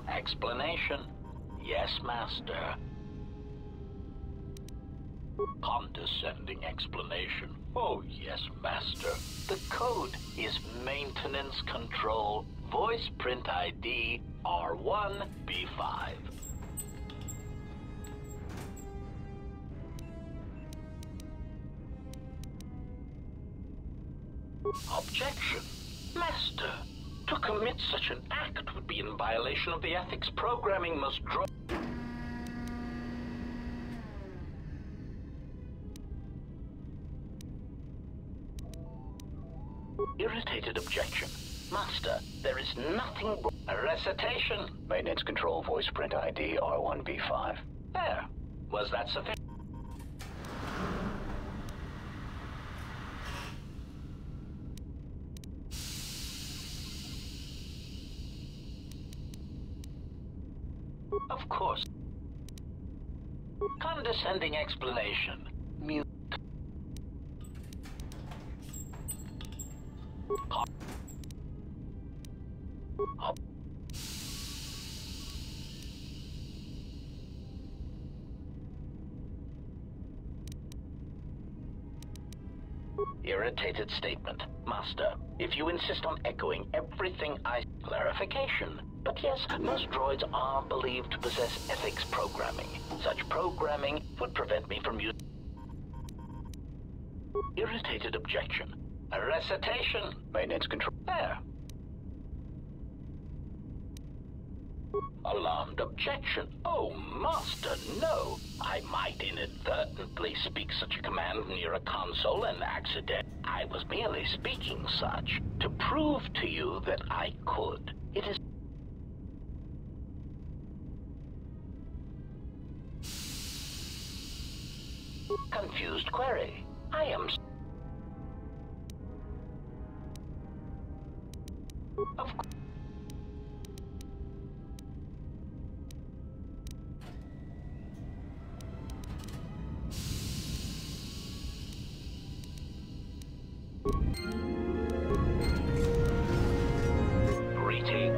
Explanation. Yes, Master. Condescending explanation. Oh, yes, Master. The code is Maintenance Control, Voice Print ID R1B5. Objection. Master, to commit such an act would be in violation of the ethics programming must draw... Irritated objection. Master, there is nothing... A recitation. Maintenance Control Voice Print ID R1B5. There. Was that sufficient? Of course. Condescending explanation. Mute. Irritated statement. Master, if you insist on echoing everything I... Clarification. But yes, most droids are believed to possess ethics programming. Such programming would prevent me from using... Irritated objection. A recitation. Maintenance control. There. Alarmed objection. Oh, Master, no. I might inadvertently speak such a command near a console and accident. I was merely speaking such to prove to you that I could. It is... Confused query. I am... Of course. Greeting.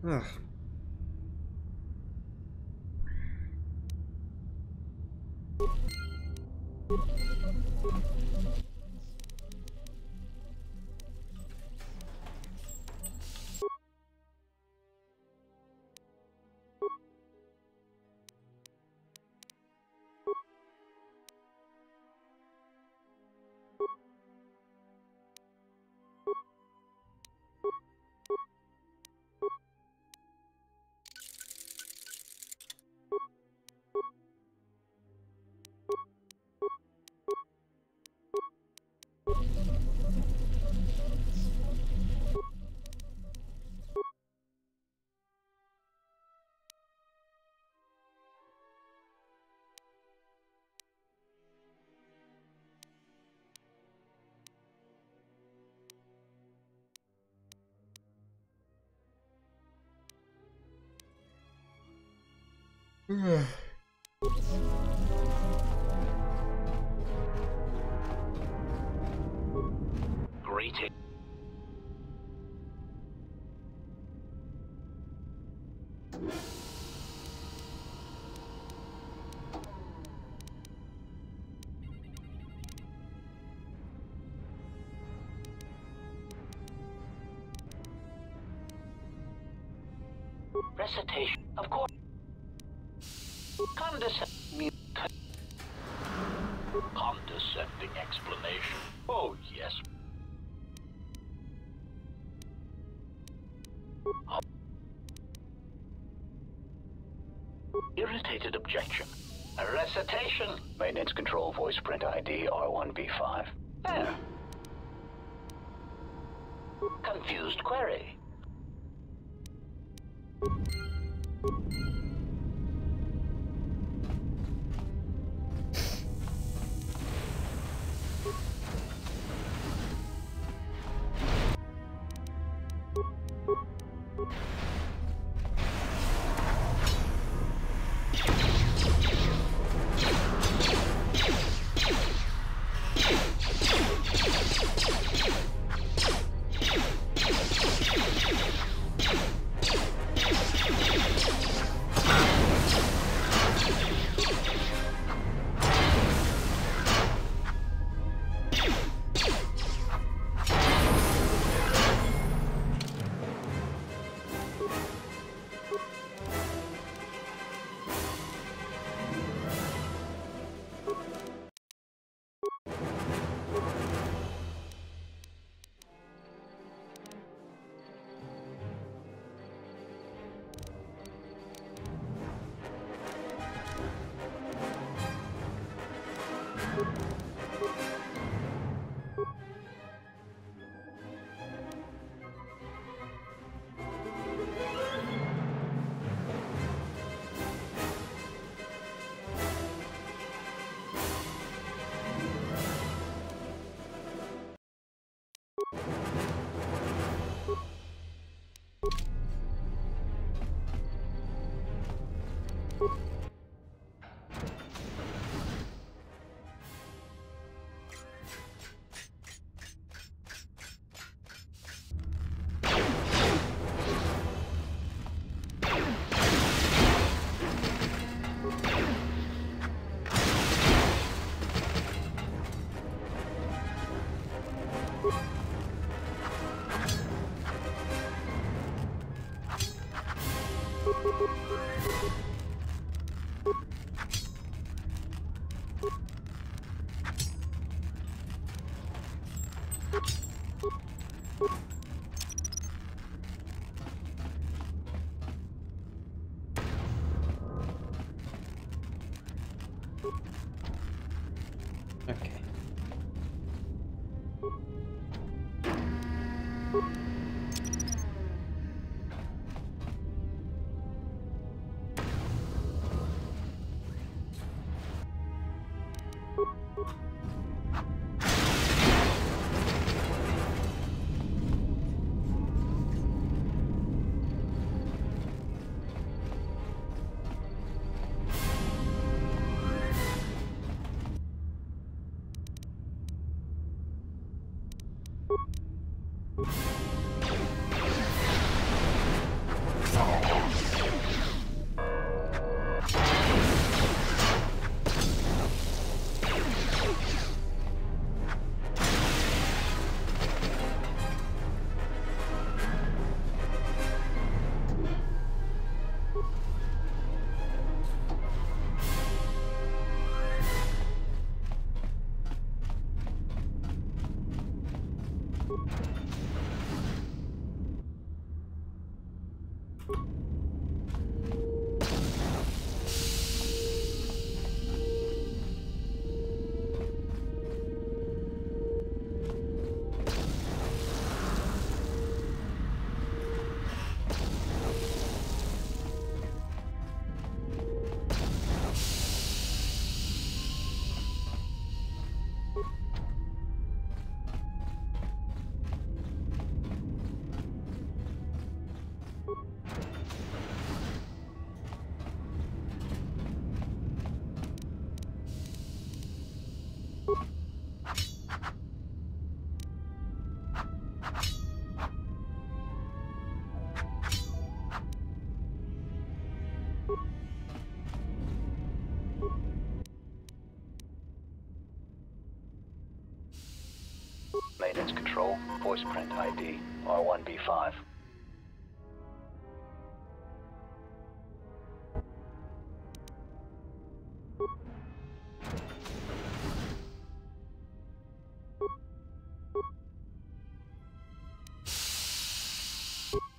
Ugh. Greeting. Recitation, of course. Condescending explanation. Oh, yes. Irritated objection. A recitation. Maintenance control voice print ID R1B5. There. Confused query. Okay. Voice print ID, R1B5.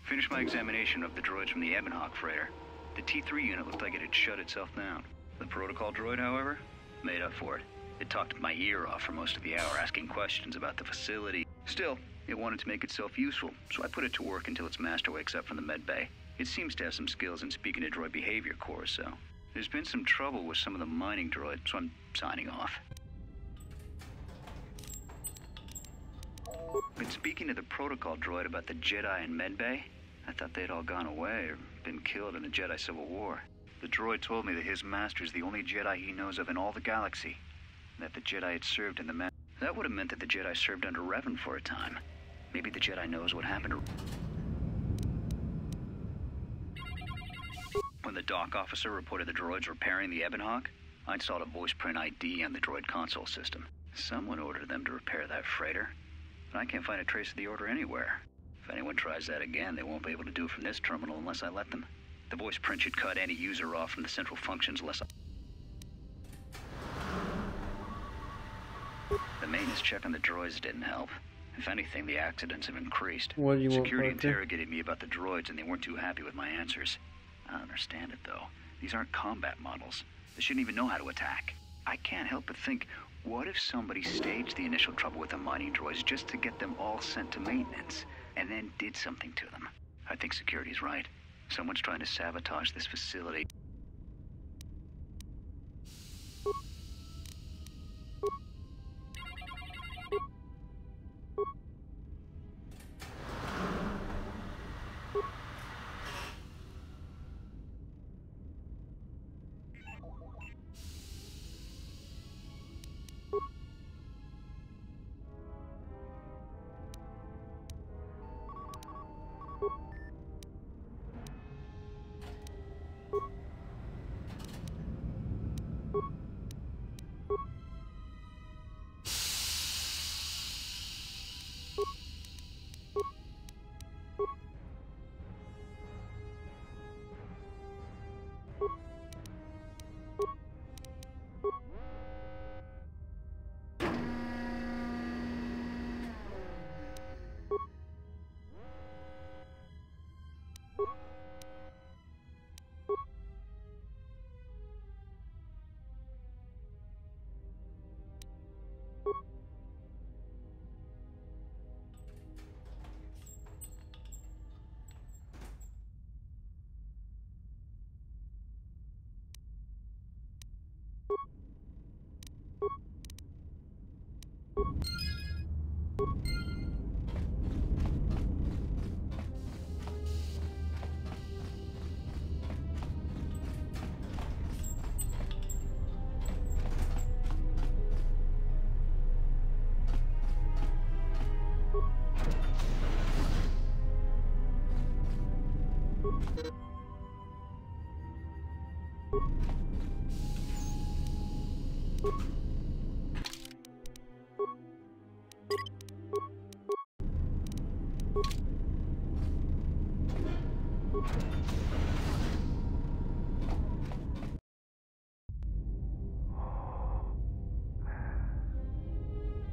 Finished my examination of the droids from the Ebonhawk freighter. The T3 unit looked like it had shut itself down. The protocol droid, however, made up for it. It talked my ear off for most of the hour, asking questions about the facility. Still, it wanted to make itself useful, so I put it to work until its master wakes up from the med bay. It seems to have some skills in speaking to droid behavior cores, so there's been some trouble with some of the mining droids, so I'm signing off. Been speaking to the protocol droid about the Jedi in med bay. I thought they'd all gone away or been killed in the Jedi Civil War. The droid told me that his master is the only Jedi he knows of in all the galaxy, and that the Jedi had served in the That would have meant that the Jedi served under Revan for a time. Maybe the Jedi knows what happened to... When the dock officer reported the droids repairing the Ebonhawk, I installed a voice print ID on the droid console system. Someone ordered them to repair that freighter, but I can't find a trace of the order anywhere. If anyone tries that again, they won't be able to do it from this terminal unless I let them. The voice print should cut any user off from the central functions unless The maintenance check on the droids didn't help. If anything, the accidents have increased. What do you want, Security Parker? interrogated me about the droids and they weren't too happy with my answers. I don't understand it, though. These aren't combat models. They shouldn't even know how to attack. I can't help but think, what if somebody staged the initial trouble with the mining droids just to get them all sent to maintenance, and then did something to them? I think security's right. Someone's trying to sabotage this facility.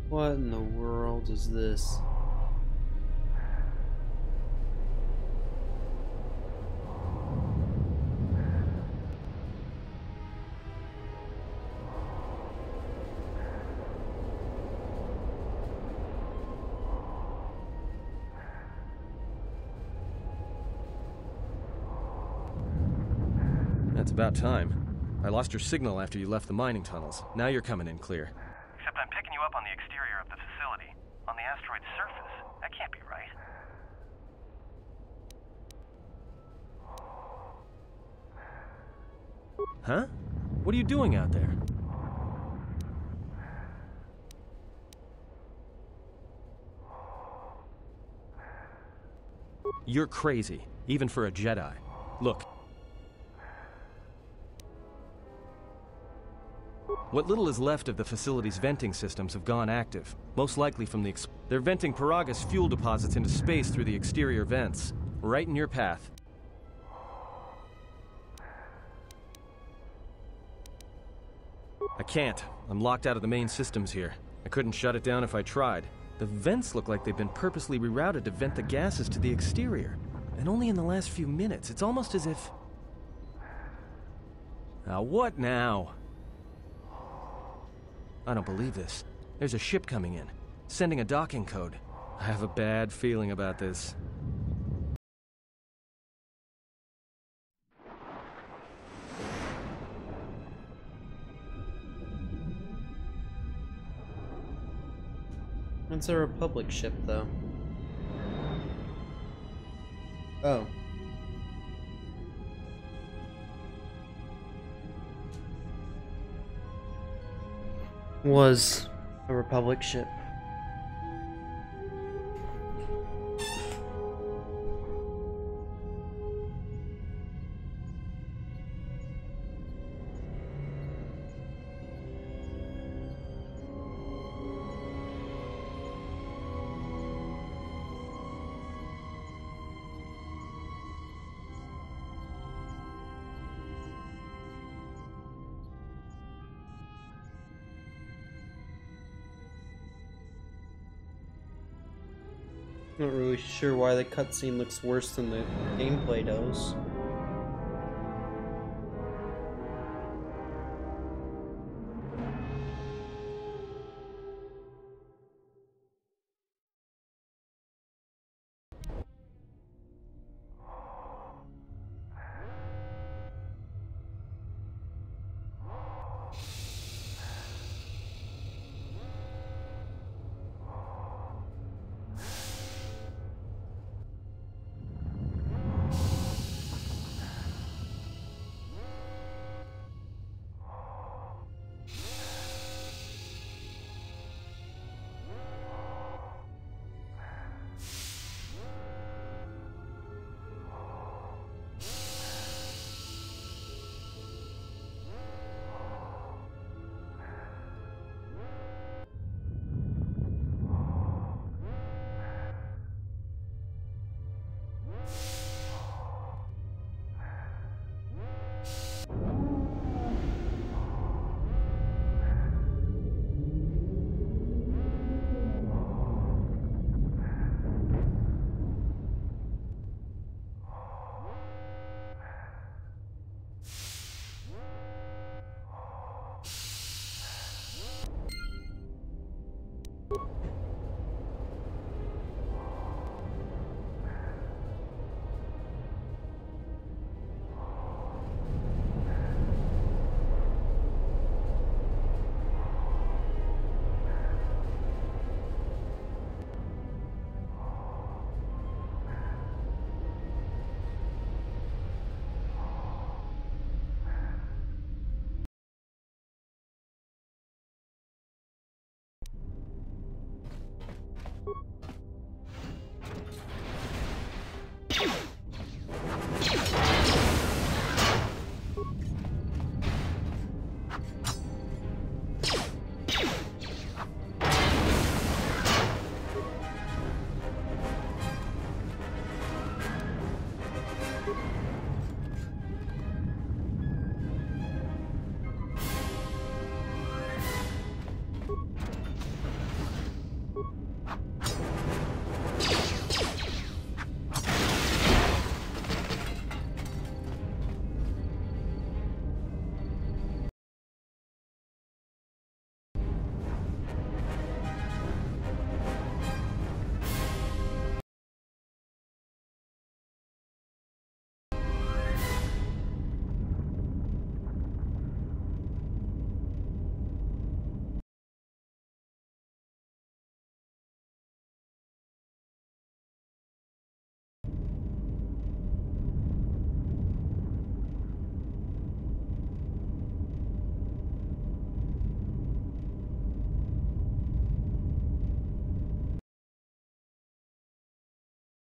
What in the world is this? That's about time. I lost your signal after you left the mining tunnels. Now you're coming in clear. Except I'm picking you up on the exterior of the facility. On the asteroid's surface. That can't be right. Huh? What are you doing out there? You're crazy, even for a Jedi. Look. What little is left of the facility's venting systems have gone active, most likely from the They're venting Paraga's fuel deposits into space through the exterior vents. Right in your path. I can't. I'm locked out of the main systems here. I couldn't shut it down if I tried. The vents look like they've been purposely rerouted to vent the gases to the exterior. And only in the last few minutes. It's almost as if... Now, what now? I don't believe this. There's a ship coming in, sending a docking code. I have a bad feeling about this. It's a Republic ship, though. Oh. Was a Republic ship. Not really sure why the cutscene looks worse than the gameplay does.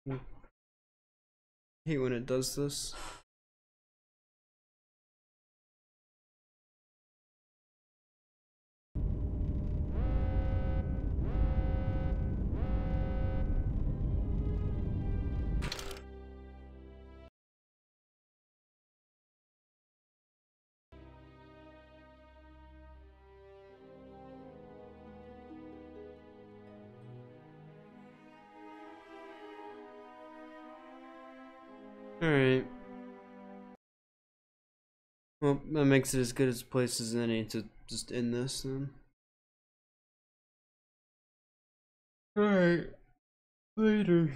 I hate when it does this. Alright. Well, that makes it as good as place as any to just end this then. Alright. Later.